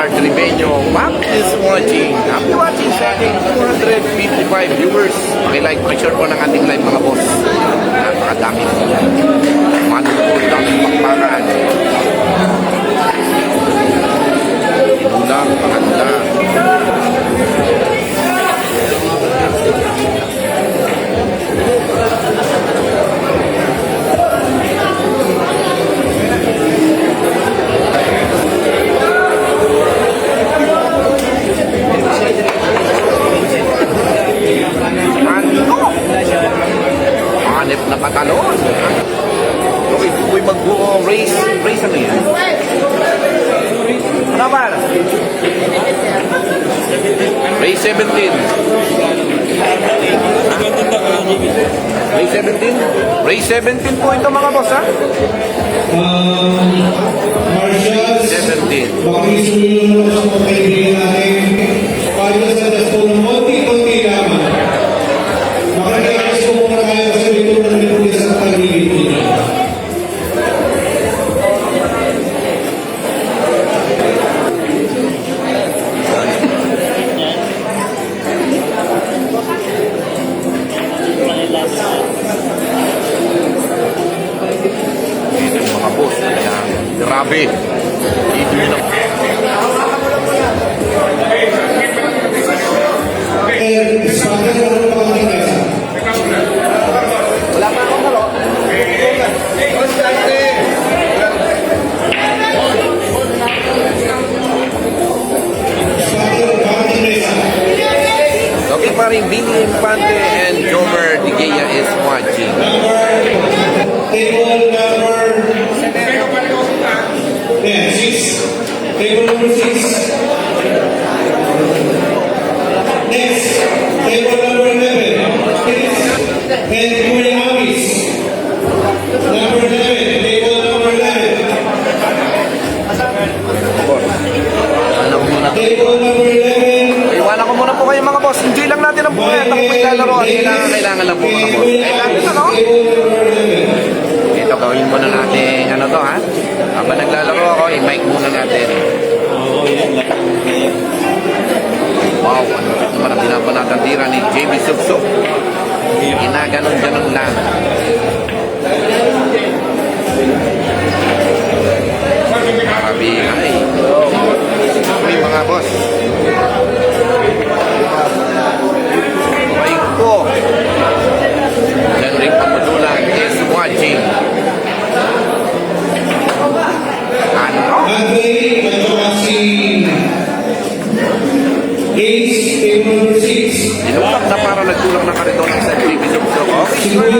Art Ribeño. Back is watching. Happy watching sa ating 255 viewers. Like, share po ng ating live mga boss. Napakadami po. Manood, daming pakpakan. Inulang, panganda. Hanip na patalon. Okay, bukoy mag-buo. Race ano yan? Ano ba? Race 17. Race 17? Race 17 po ito mga boss, ha? Marshals, 17. makikisulo na sa mga kaibigan natin para sa dasong konti-konti lamang. Makakailas ko muna tayo sa likod ng lipulis sa paligid nila. Ito yung mga boss. Kaya, grabe. Dito yun ang... Sebagai orang Bangladesh. Wala pa akong nalo. Sebagai Bangladesh. Okay, paring Bini Infante and Jomer De Gea is watching. Table number 6. Table number 6. Next, table number 11. And Kuri Amis. Number 11. Table number 11. Ano muna? Table number 11. Iwanan ko muna po kayo mga boss. Enjoy lang natin ang buhay at ako may lalaroan. Kailangan lang po mga boss. Kailangan ano? Ito gawin muna natin ano to ha. Habang naglalaro ako, i-mic muna natin. Wow, ano naman ang binabanatang tira ni JB Subsub. Ginaganon-ganon lang. Marabihay. May mga boss. Baik po. Henrik Pamudulan is watching. Ano? Andre Matomasi. Ace, table number 6. Inulak na para nagtulak na karito ng sa JB Subsub. Okay, sure.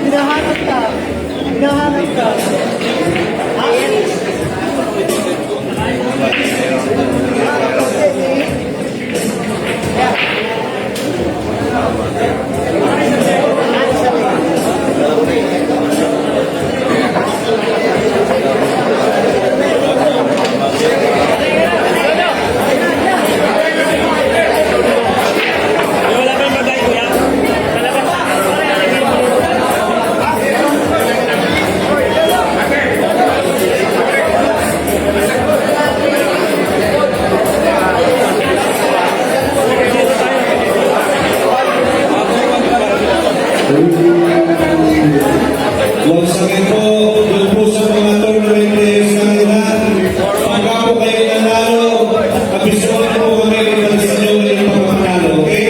Hinahanap ka. Hinahanap ka. Once again po, doon po sa mga tournament players natin na pagka po kayo nanalo, abisuan po kami kung sa inyo ulit pagkakanalo, okay?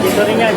Dito rin yan.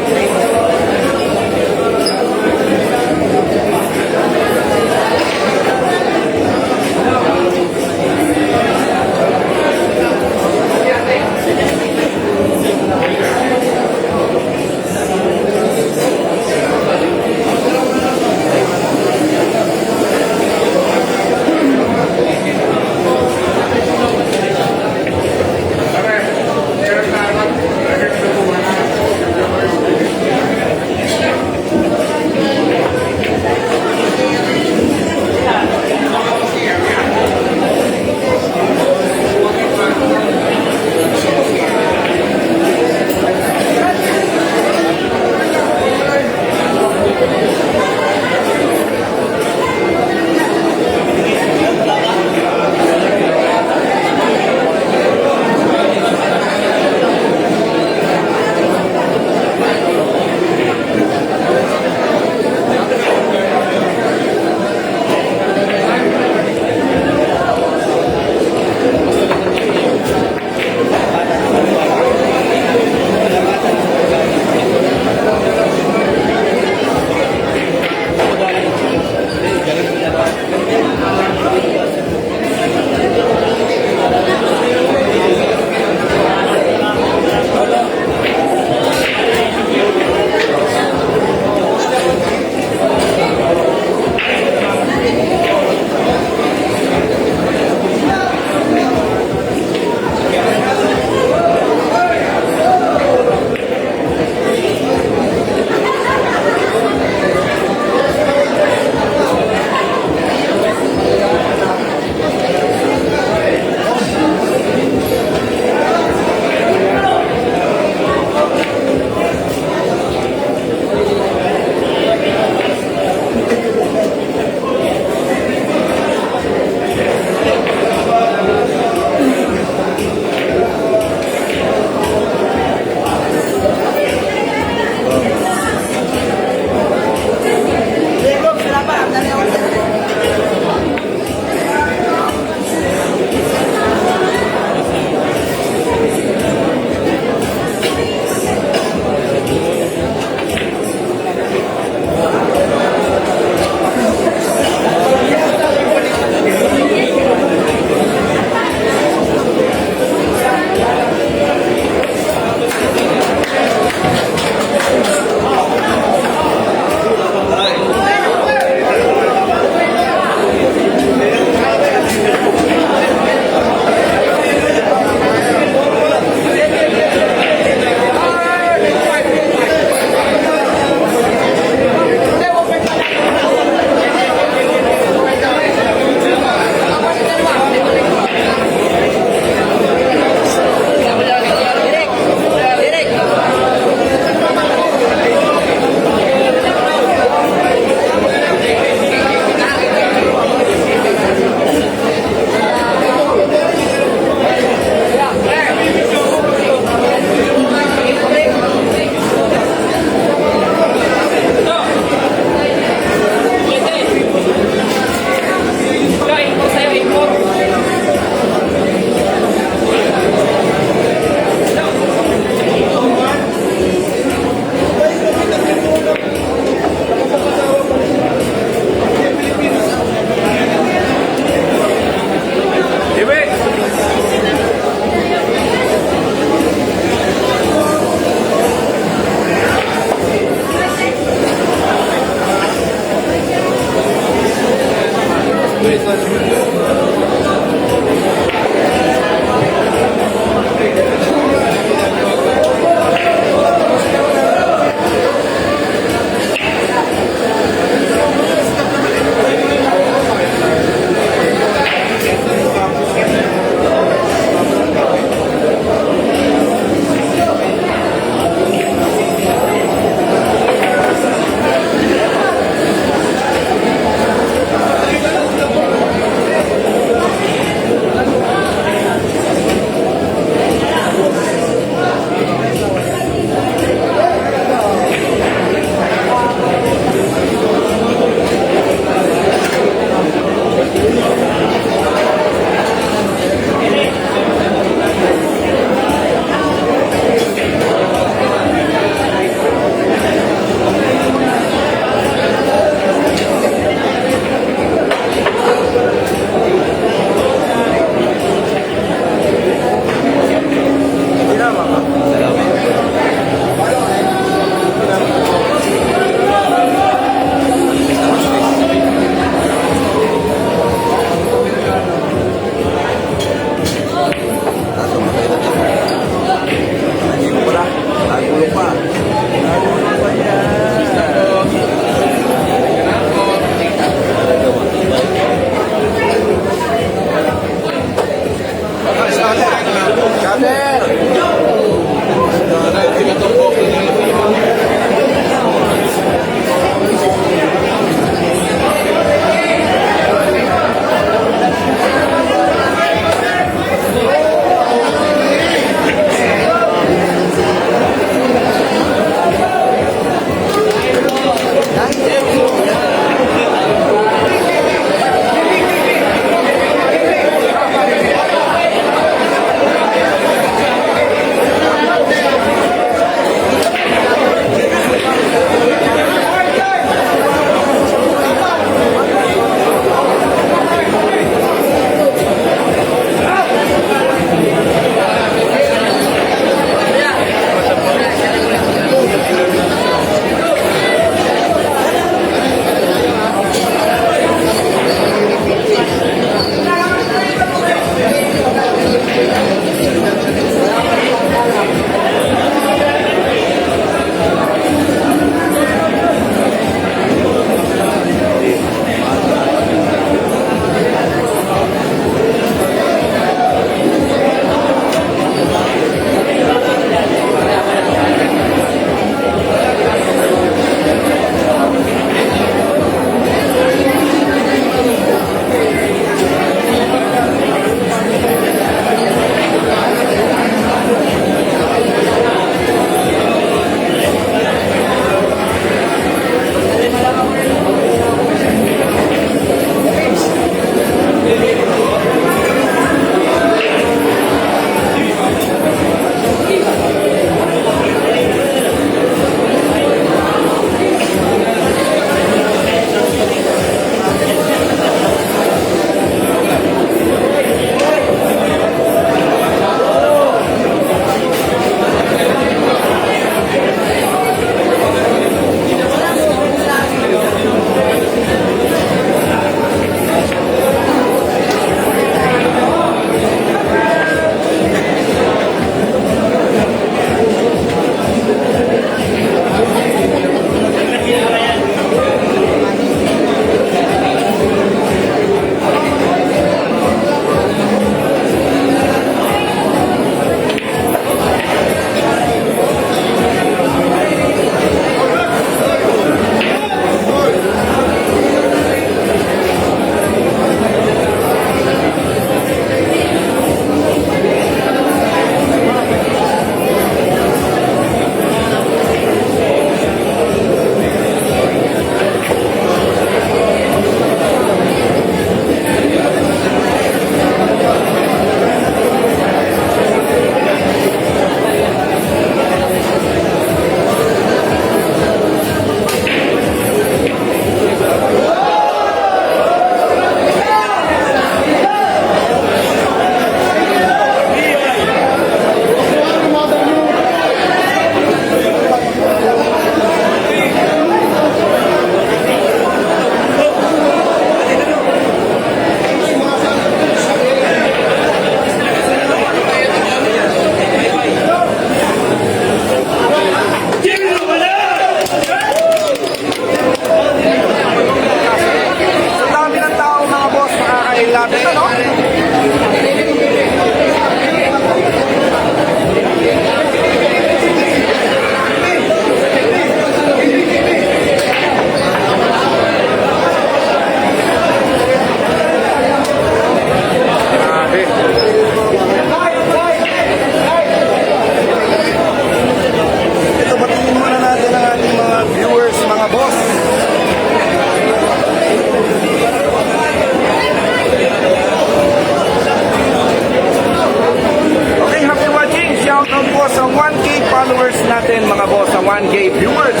1K viewers.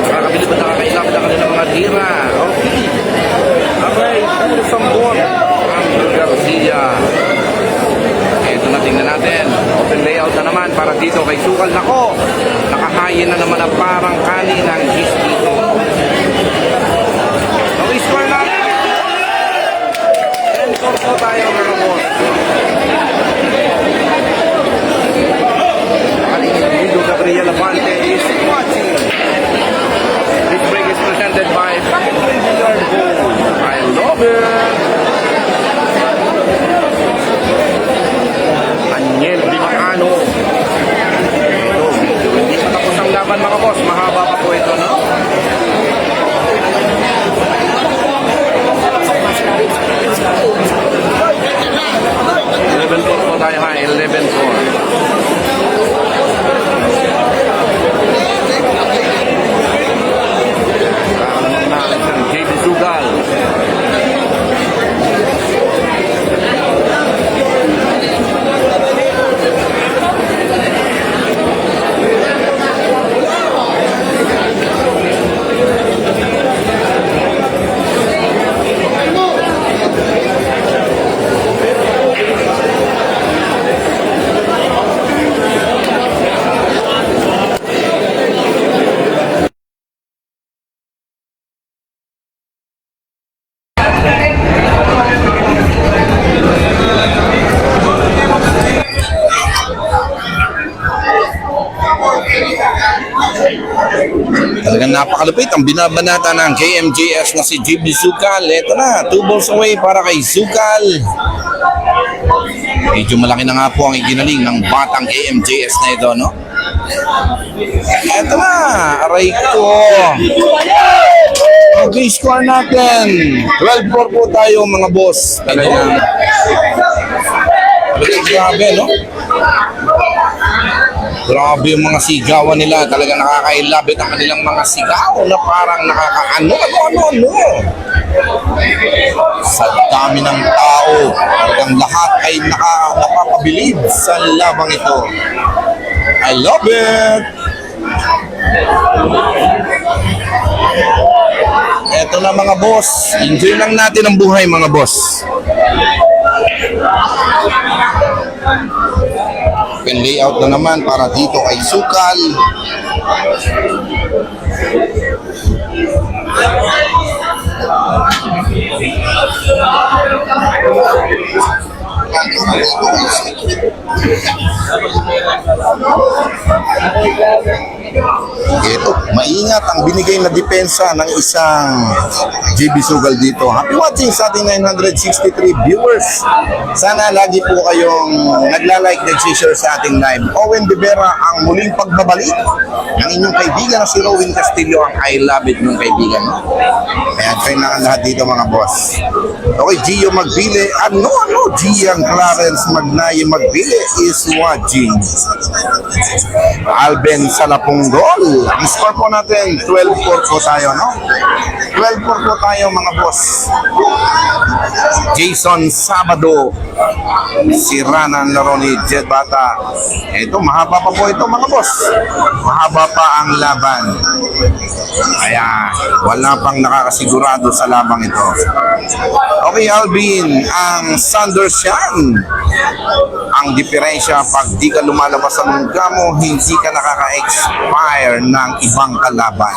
Nakakabili ba nakakailap na kanilang mga tira? Okay. Okay, puro sambon. Andrew Garcia. Ito na, tingnan natin. Open layout na naman para dito kay Sukal. Nako, nakahayin na naman ang parang kanin ng cheese dito. Okay, score natin. 10-4 po tayo mga boss. Nakaligid Gabriel Abante is watching. This break is presented by Pocket 20 Yard Gold. I love it. Aniel Bimacano. Ito, medyo hindi pa tapos ang laban mga boss. Mahaba pa po ito, no? Po tayo ha, 11-4. JB Sugal. Talagang napakalupit ang binabanata ng KMJS na si JB Sukal. Ito na, 2 balls away para kay Sukal. Medyo malaki na nga po ang iginaling ng batang KMJS na ito, no? Ito na, aray ko. Okay, score natin. 12-4 po tayo mga boss. Talagang grabe, no? Grabe yung mga sigawan nila. Talagang nakakailabit ang kanilang mga sigaw na parang nakakaano. Sa dami ng tao, talagang lahat ay napapabilib sa labang ito. I love it! Eto na mga boss. Enjoy lang natin ang buhay mga boss. Open layout na naman para dito kay Sukal. Ito, maingat ang binigay na depensa ng isang JB Sugal dito. Happy watching sa ating 963 viewers. Sana lagi po kayong nagla-like, nag-share sa ating live. Owen De Vera ang muling pagbabalik ng inyong kaibigan na si Rowan Castillo. Ang I love it ng kaibigan. Kaya try na ang lahat dito mga boss. Okay, Gio Magbile. Gian Clarence Magnaye Magbile is watching. Alben Salapunggol. Ang score po natin, 12-4 po tayo, no? 12-4 po tayo mga boss. Jason Sabado. Si Ranan Laroni Jed Bata. Ito, mahaba pa po ito mga boss. Mahaba pa ang laban. Kaya wala pang nakakasigurado sa labang ito. Okay, Alvin, ang Sandersian. Ang diferensya, pag di ka lumalabas sa lungga mo, hindi ka nakaka-expire ng ibang kalaban.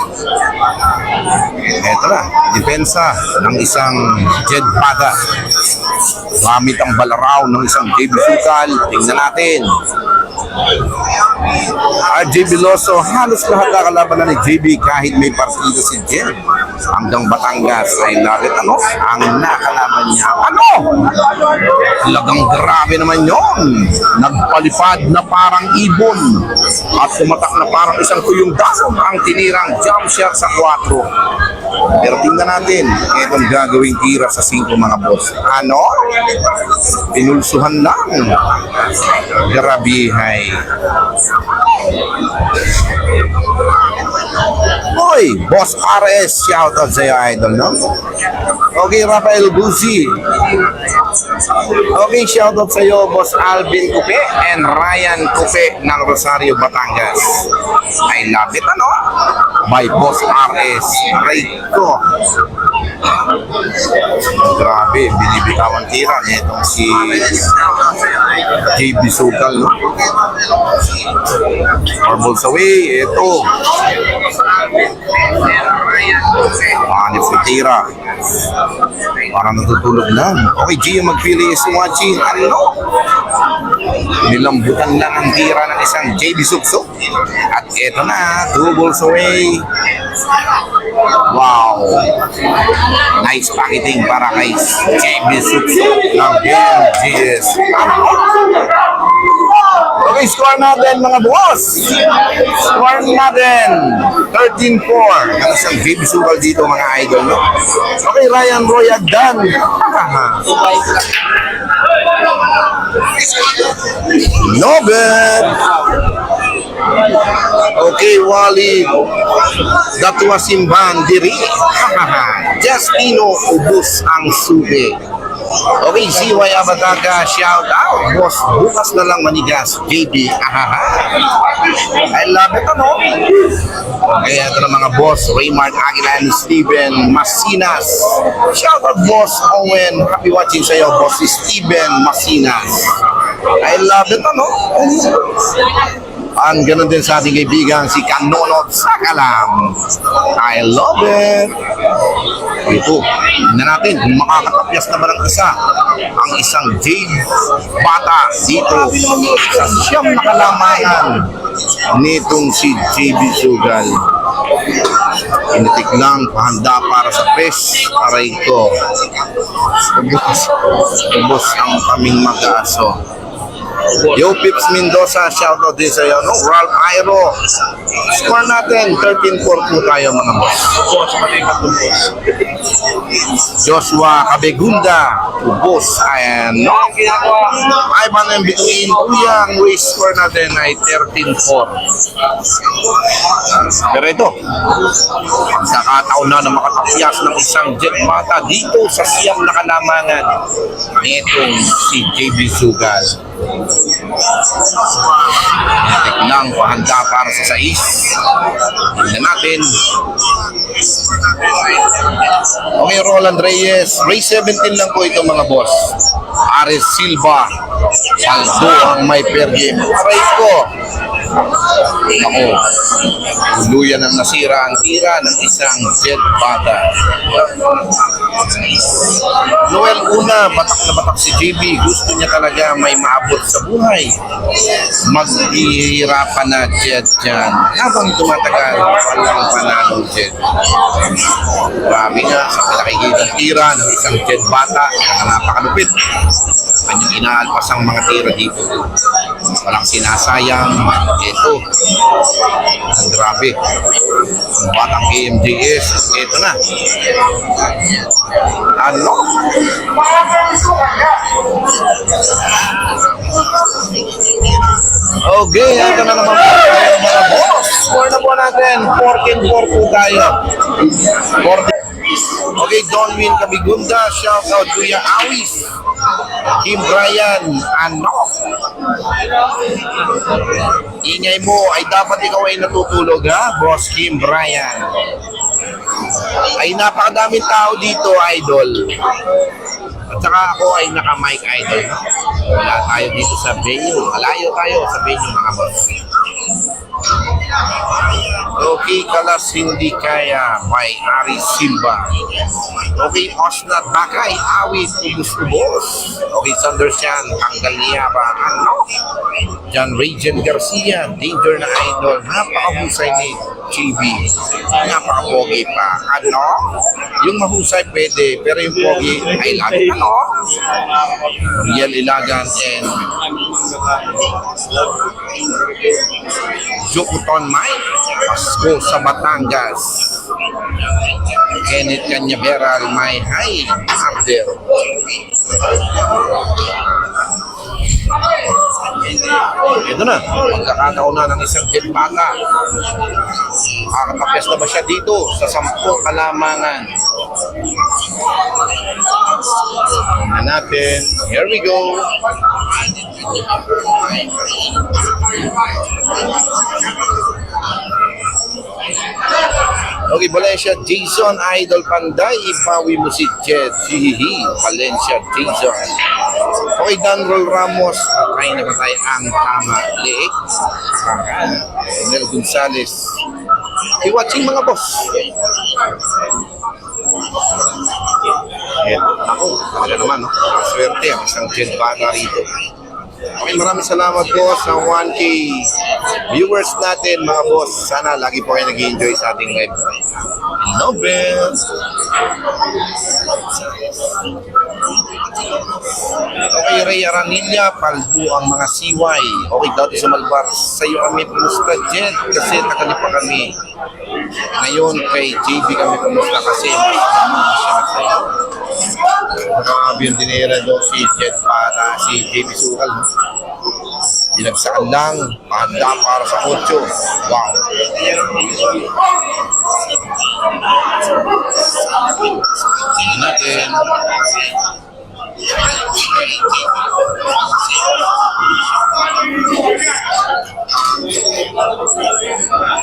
Ito na, depensa ng isang Jed Bata. Gamit ang balaraw ng isang JB Sukal. Tingnan natin. RJ Veloso, halos lahat na kalaban na ni JB kahit may partido si Jed. Hanggang Batangas ay lagit ang nakalaban niya. Talagang grabe naman yon. Nagpalipad na parang ibon at tumatak na parang isang tuyong daon ang tinirang jump shot sa 4. Pero tingnan natin, itong gagawing tira sa 5 mga boss. Pinulsuhan lang. Grabihay. Hoy, Boss RS, shoutout sa'yo idol, no? Okay, Rafael Buzi. Okay, shoutout sa iyo, Boss Alvin Coupe and Ryan Coupe ng Rosario, Batangas. I love it, ano? By Boss RS Rico. Grabe, binibitawan tira nitong si JB Sugal, no? Four balls away, ito. Hanip si tira. Parang natutulog lang. Okay, Gio Magpili is watching. Ano? Nilambutan lang ang tira ng isang JB Suksok. At ito na, 2 balls away. Wow! Nice packeting para kay JB Suksok ng BLGS. Okay, score natin mga boss. Score natin 13-4. Ang isang JB Sugal dito mga idol, no? Okay, Ryan Roy Agdan. No bad. Okay, Wally. That was Simban Diri. Justino ubus ang subi. Okay, CY Abadaga, shout out. Boss, bukas na lang manigas. JB, I love it, ano? Okay, ito na mga boss. Raymart Aguila and Steven Masinas. Shout out, Boss Owen. Happy watching sa'yo, Boss Steven Masinas. I love it, ano? Ang ganun din sa ating kaibigan, si Kanonot Sakalam. I love it. Ito, tignan natin kung makakatapyas naman ang isa. Ang isang Jade Bata dito sa siyam na kalamangan nitong si JB Sugal. Initik lang, pahanda para sa press. Aray ko. Ubos ang kaming mag-aso. Yo, Pips Mendoza, shoutout din sa iyo, no? Ralph Airo. Score natin, 13-4 po tayo mga boss. Joshua Cabegunda, boss, ayan, no? Ivan and Bituin, Kuyang, we score natin ay 13-4. Pero ito, pagkakataon na na makatapyas ng isang Jet Bata dito sa siyam na kalamangan nitong si JB Sugal. Tek lang, pahanda para sa 6. Tignan natin. Okay, Roland Reyes. Race 17 lang po ito mga boss. Ares Silva. Saldo ang may per game. Aray ko. Ako. Tuluyan ang nasira ang tira ng isang Jet Bata. Noel Una, batak na batak si JB. Gusto niya talaga may maabot sa buhay. Maghihirapan na Jet dyan. Habang tumatagal, walang panalo Jet. Grabe nga sa pinakikitang tira ng isang Jet Bata na napakalupit. Kanyang inaalpas ang mga tira dito. Walang sinasayang. Ito. Ang grabe. Ang batang KMJS. Ito na. Ano? Okay, ito na naman po tayo mga boss. Score na po natin. 14-4 po tayo. 14. Okay, Donwin Kabigunda. Shout out Kuya Awis. Kim Brian. Ano? Ingay mo ay dapat ikaw ay natutulog, ha? Boss Kim Brian. Ay napakadaming tao dito, idol. At saka ako ay naka-mic, idol. Wala tayo dito sa venue. Malayo tayo sa venue, mga boss. Okay, Kalas hindi kaya by Ari Silva. Okay, Osnat Bakay, Awit, Ubus-Ubos. Okay, Sandersan, Tanggal niya ba? Ano? John Regan Garcia, Danger na idol. Napakahusay ni JB. Napakapogi pa. Ano? Yung mahusay pwede, pero yung pogi ay lagi. Ano? Riel Ilagan and Jokuton Mike, Pasko sa Batangas. Kenneth Canyaveral, may high order. Ito na, magkakataon na ng isang Jet Bata. Makakatapyas na ba siya dito sa 10 kalamangan? natin. Here we go. Okay, Valencia, Jason, Idol Panday, ipawi mo si Jed, hihihi, Valencia, Jason. Okay, Danrol Ramos, kain na ba tayo ang tama, Leek, Nel Gonzales. Okay, watching mga boss. Ako, talaga naman, no? Swerte ang isang Jed bata rito. Okay, maraming salamat po sa 1K viewers natin mga boss. Sana lagi po kayo nag-enjoy sa ating live. Nobel! Okay, Ray Aranilla, paldo ang mga siway. Okay, dati sa Malbar, sa'yo kami pumusta, Jen, kasi nakali pa kami. Ngayon, kay JB kami pumusta kasi siya sa'yo. Grabe yung dinera doon si Jet para si JB Sukal. Binagsakan lang, pahanda para sa 8. Wow. Tingnan natin.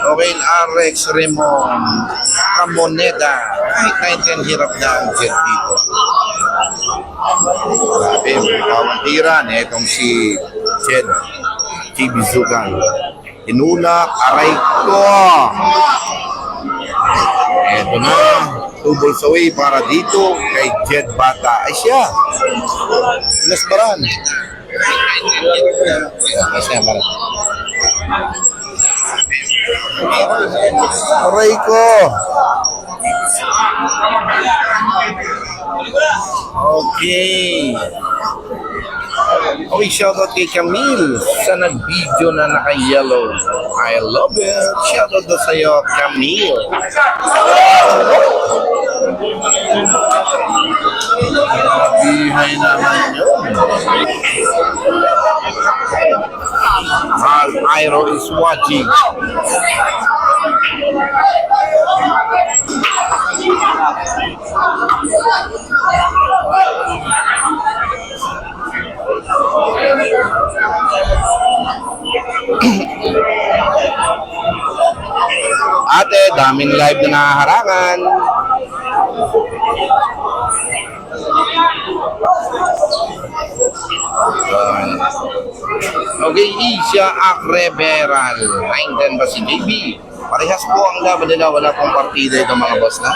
Okay, Rex Ramoneda. Kahit ang hirap na ang Jet dito. Grabe, bawang tira na itong si Jed Chibizugan. Inulak, aray ko. Eto na, 2 balls away para dito kay Jed Bata. Ay siya, Nasbaran. Ay siya, para. Aray ko. Okay. Okay, shoutout kay Camille sa nag-video na naka-yellow. I love it. Shoutout doon sa'yo, Camille. Bihay naman yun. Al Airo is watching. Ate, daming live na nahaharangan. Okay, Isha Akreberal. 9-10 ba si JB? Parehas po ang laban nila. Wala pong partida ito mga boss na.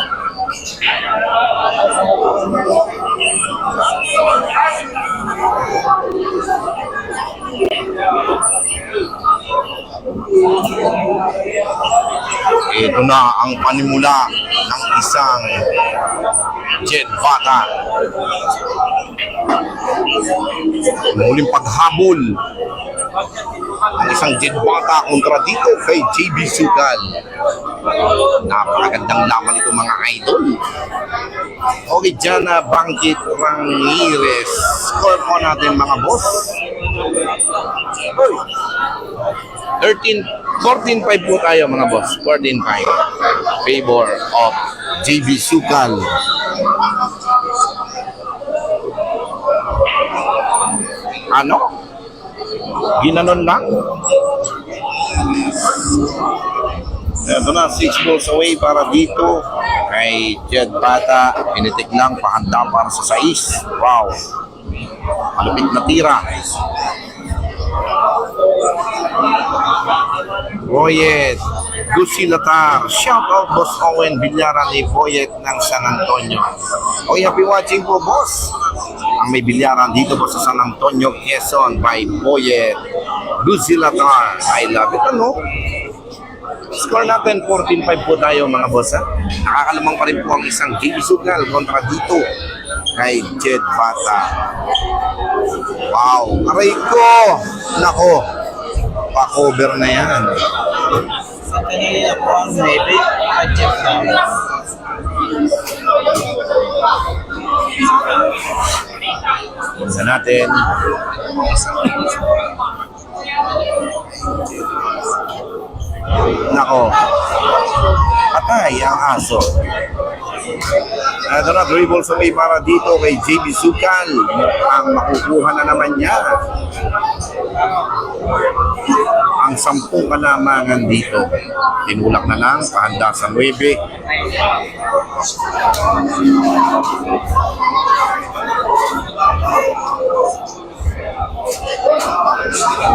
Ito na ang panimula ng isang Jed Bata. Muling paghabol ang isang Jed Bata kontra dito kay JB Sugal. Napakagandang laban ito mga idol. Okay, Jana Bangkit Ramirez. Score po natin mga boss. 14-5 po tayo mga boss. 14-5. Favor of JB Sugal. Ano? Ginanon lang? Ito na, 6 balls away para dito kay Jed Bata. Pinitik lang, pahanda para sa 6. Wow. Malupit na tira. Boyet Gusilatar. Shout out Boss Owen Bilyaran ni Boyet ng San Antonio. Okay, happy watching po boss. Ang may bilyaran dito po sa San Antonio, Quezon by Boyet Gusilatar. I love it, ano? Score natin 14-5 po tayo mga boss ha. Nakakalamang pa rin po ang isang JB Sugal kontra dito kay Jed Bata. Wow, aray ko. Nako, pa-cover na yan. Kanina po ang maybe adjust lang. Isa natin. Nako, patay ang aso. Ito na, 3 balls away para dito kay JB Sukal. Ang makukuha na naman niya. Ang 10 kalamangan dito. Tinulak na lang, pahanda sa 9.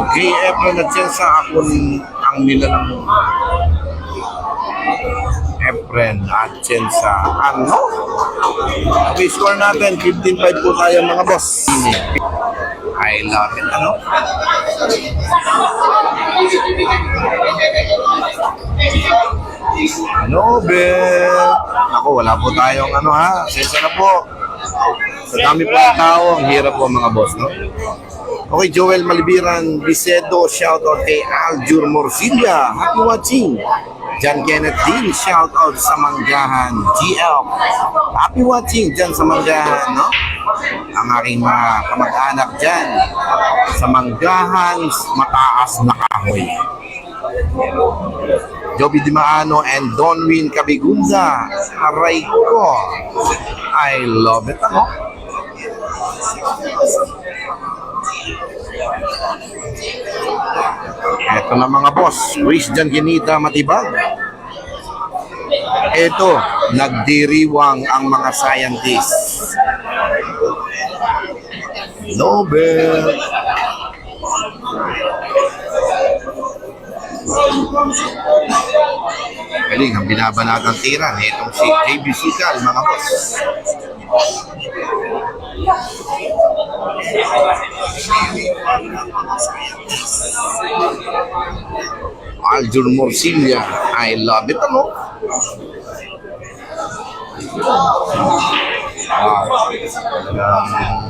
Okay, Efren at Chensa, ako ang nilalang Efren at Chensa. Ano? Okay, score natin. 15-5 po tayo mga boss. I love it, ano? Nobel! Ako, wala po tayong ano ha. Chensa na po. Sa dami po ng tao, ang hirap po mga boss, no? Okay, Joel Malibiran, Bisedo, shoutout kay Aljur Morcilla. Happy watching. John Kenneth Dean, shoutout sa Manggahan. GL, happy watching dyan sa Manggahan, no? Ang aking mga kamag-anak dyan sa Manggahan, mataas na kahoy. Joby Dimaano and Donwin Cabigunda. Aray ko. I love it, ano? Ito na mga boss, Christian Ginita Matibag. Ito, nagdiriwang ang mga scientists. Nobel. Galing, ang binabanatang tira itong si JB Sukal, mga boss. Aljur Morcilla, I love it, ano?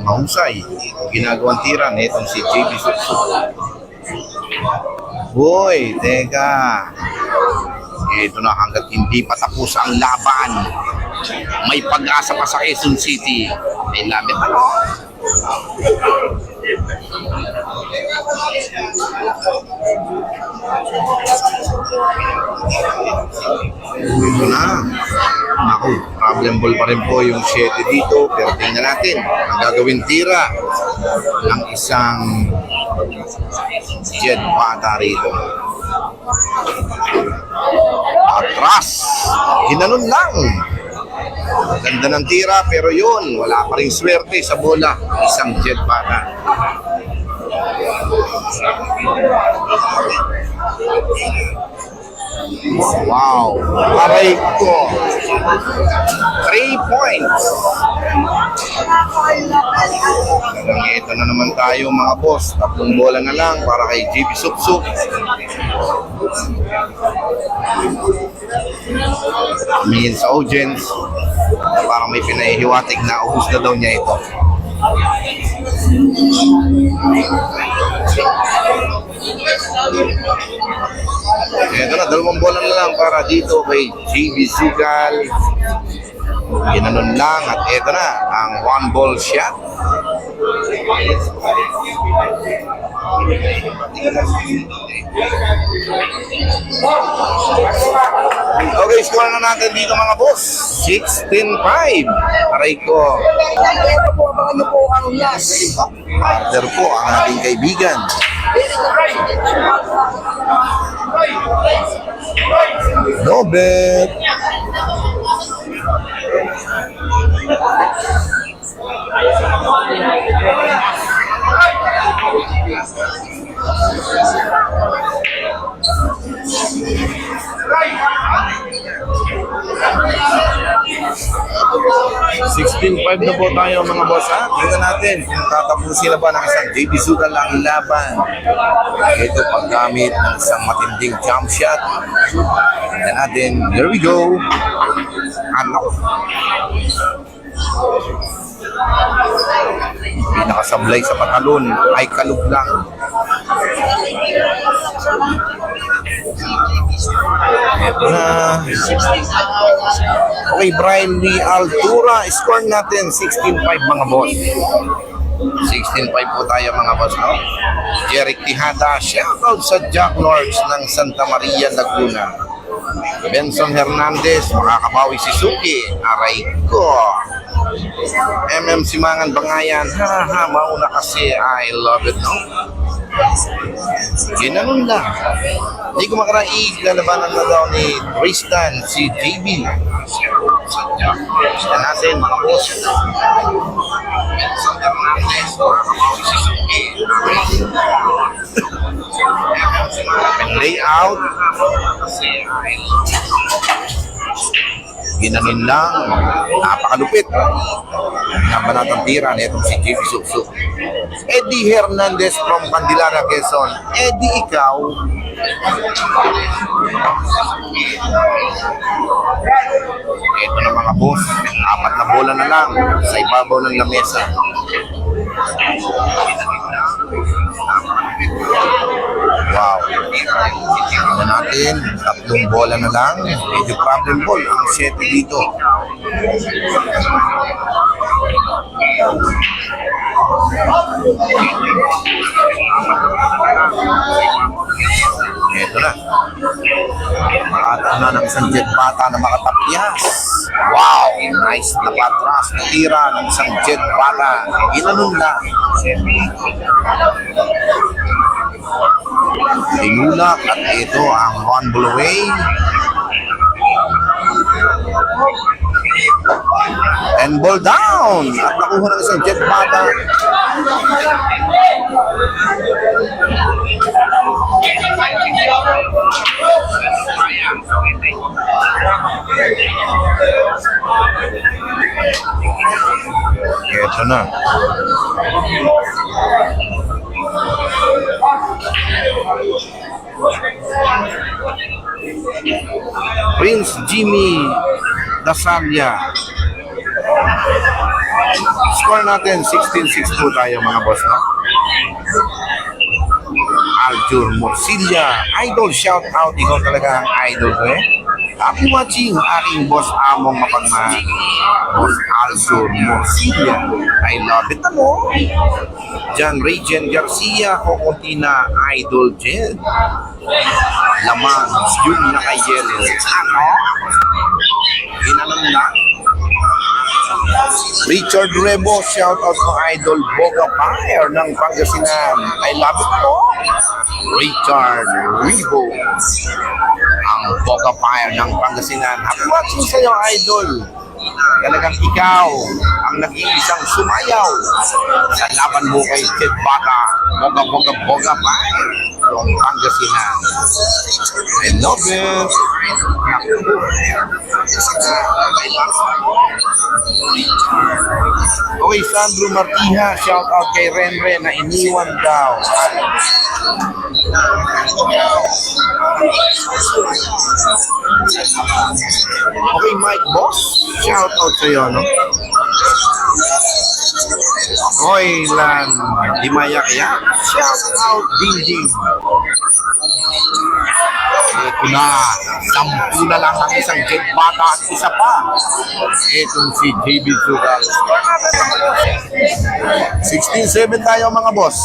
Mahusay ginagawang tira itong si JB Sukal. Boy, teka. Ito na, hanggat hindi pa tapos ang laban, may pag-asa pa sa Quezon City. I love it, ano? Ito na. Naku, problem ball pa rin po yung 7 dito. Pero tingnan natin, ang gagawin tira ng isang Jed Bata rito. Atras, ginanon lang. Ganda ng tira pero yun, wala pa rin swerte sa bola. Isang Jed Bata. Wow, aray ko. 3 points. Ito na naman tayo mga boss. 3 bola na lang para kay JB Suksuk. Tumingin sa audience. Parang may pinahihiwatig na ubus na daw niya ito. Ito na, 2 bola na lang para dito kay JB Sukal. Ginanon lang at ito na ang 1 ball shot. Okay, score na natin dito mga boss. 16-5. Aray ko. Ano po ang last? Partner po ang ating kaibigan. Nobel. $16.5 na po tayo mga boss ha. Tingnan natin kung tatapusin na ba ng isang JB Sukal ang laban. Ito paggamit ng isang matinding jump shot. Tingnan natin. Here we go. Ano? Pinakasablay sa patalon ay kalug lang. Ito na. Okay, Brian Lee Altura. Score natin 16-5 mga boss. 16-5 po tayo mga boss, no? Jeric Tijada, shoutout sa Jack Lords ng Santa Maria, Laguna. Benson Hernandez, makakabawi si Suki. Aray ko. Simangan Bangayan, haha, mauna kasi. I love it, no? Ginanon lang. Hindi ko makaraig, lalabanan na daw ni Tristan, si JB. Gusto natin, mga boss. Benson Hernandez, makakabawi si Suki. Layout. Ginanon lang. Napakalupit. Nabanatang tira na itong si JB Suksuk. Eddie Hernandez from Candelaria, Quezon. Eddie, ikaw. Ito na mga boss. 4 na bola na lang sa ibabaw ng lamesa. Wow. Tingnan natin, 3 bola na lang. Medyo problem ball ang 7 dito. Ito na. Makataon na ng isang jet bata na makatapyas. Wow! Nice na patras na tira ng isang jet bata. Inanon lang. Tinulak at ito ang one ball away. And ball down. At nakuha ng isang jet bata. Ito na. Prince Jimmy Dasalia. Score natin 16-6 po tayo mga boss, no? Aljur Morcilla, idol, shout out, ikaw talaga ang idol ko eh. Happy watching aking boss among mapagmahal, Boss Aljur Morcilla. I love it, ano? John Regen Garcia, Cocontina, idol Jed. Laman, yung naka-yellow. Ano? Ginanon na. Richard Rebo, shout out ng idol Boga Fire ng Pangasinan. I love it po. Richard Rebo, ang Boga Fire ng Pangasinan. Happy watching sa iyo, idol. Talagang ikaw ang nag-iisang sumayaw sa laban mo kay Jet Bata. Boga Fire ng Pangasinan. I love it. Okay, Sandro Martiha, shout out kay Renre na iniwan daw. Okay, Mike Boss, shout out sa iyo, no? Roy Lan Dimayak-yak, shout out Ding. Ito na, 10 na lang ang isang jet bata at isa pa. Itong si JB Sugal. 16-7 tayo mga boss.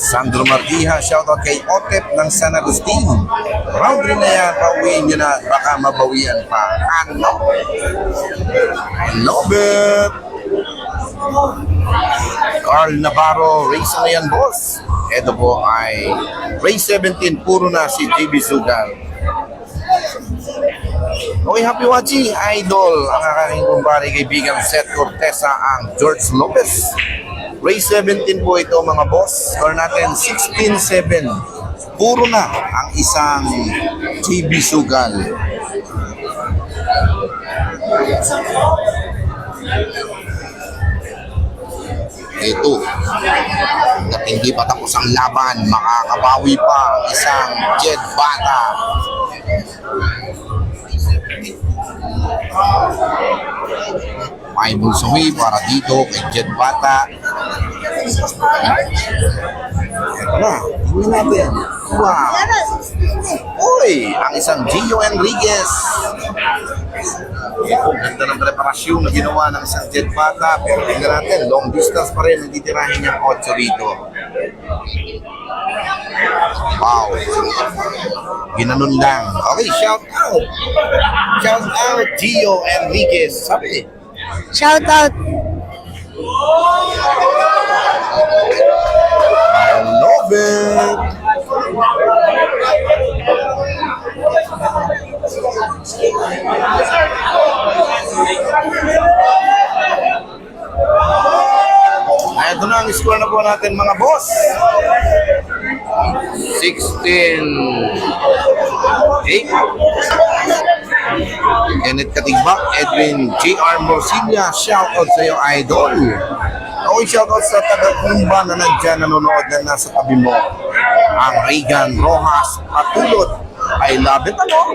Sandro Martiha, shoutout kay Otep ng San Agustin. Round 3 na yan, pauwiin nyo na, baka mabawian pa. Ano? I love it! Carl Navarro, race na yan, boss. Ito po ay race 17, puro na si JB Sugal. Okay, happy watching, idol. Ang aking kumpare kaibigan Seth Cortesa, ang George Lopez. Race 17 po ito mga boss. Score natin 16-7. Puro na ang isang JB Sugal. Ito, at hindi pa tapos ang laban, makakabawi pa ang isang Jet Bata. May bulsawi para dito kay Jet Bata. Ito na, tingnan natin. Wow! Uy! Ang isang Gio Enriquez. Ito, ganda ng preparasyon na ginawa ng isang Jet Bata. Pero tingnan natin, long distance pa rin. Nagtitirahin niyang 8 rito. Wow! Ginanon lang. Okay, shout out! Shout out, Gio Enriquez. Sabi, Shout out. I love it! Ito na ang score na po natin mga boss. 16-8. Kenneth Katigbak, Edwin J.R. Morcilla, shoutout sa iyo, idol. Okay, shoutout sa taga-Kumba na nandyan nanonood na nasa tabi mo. Ang Regan Rojas Patulot. I love it, ano?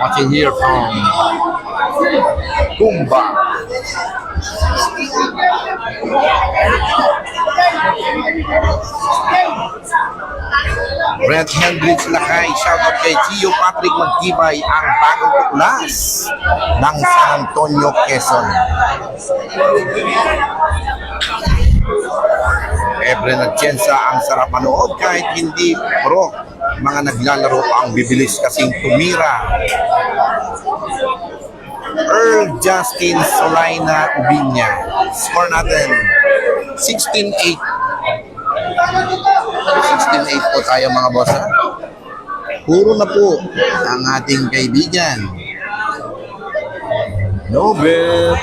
Watching here from Kumba. Brett Hendricks Lakay, shoutout kay Gio Patrick Magtibay, ang bagong tuklas ng San Antonio, Quezon. Ebre Nagchensa, ang sarap manood kahit hindi pro. Mga naglalaro ang bibilis kasing tumira. Earl Justin Solaina Ubinya. Score natin 16-8. 16-8 po tayo mga boss. Ha? Puro na po ang ating kaibigan. Nobel.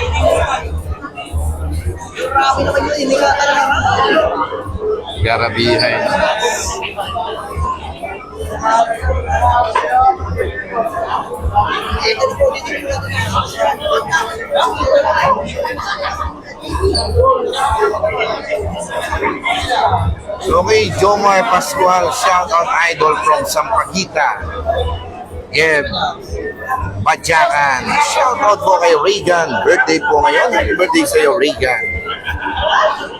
Garabihay. Okay, Jomar Pascual, shout out idol from Sampaguita. Geb Badyakan, shout out po kay Regan. Birthday po ngayon. Happy birthday sa iyo, Regan.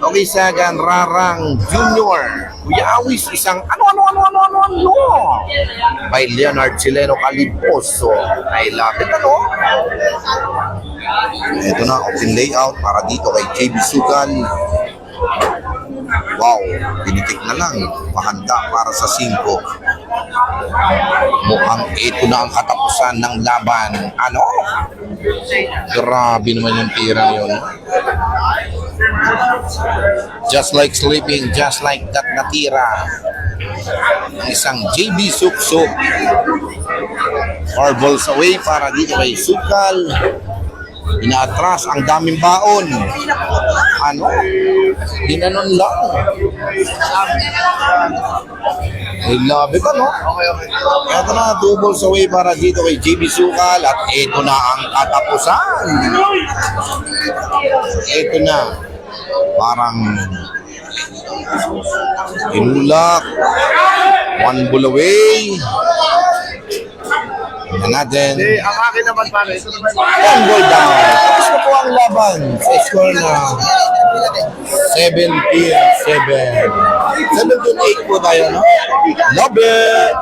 Okay, Sagan Rarang Jr. Kuya Awis, isang ano. By Leonard Chileno Caliposo. I love it, ano? Ito na, open layout para dito kay JB Sugal. Wow, pinitik na lang. Mahanda para sa 5. Mukhang ito na ang katapusan ng laban. Ano? Grabe naman yung tira yun. Just like sleeping, just like that natira. Ang isang JB Suksuk. 4 balls away para dito kay Sukal. Inaatras ang daming baon. Ano? Ginanon lang. I love it, ano? Okay. Ito na, 2 balls away para dito kay JB Sukal. At ito na ang katapusan. Ito na. Parang inulak. 1 ball away. Tingnan natin. Ang akin naman pare. 1 ball down. Tapos na po ang laban sa score na 17-7. 17-8 po tayo, no? Love it!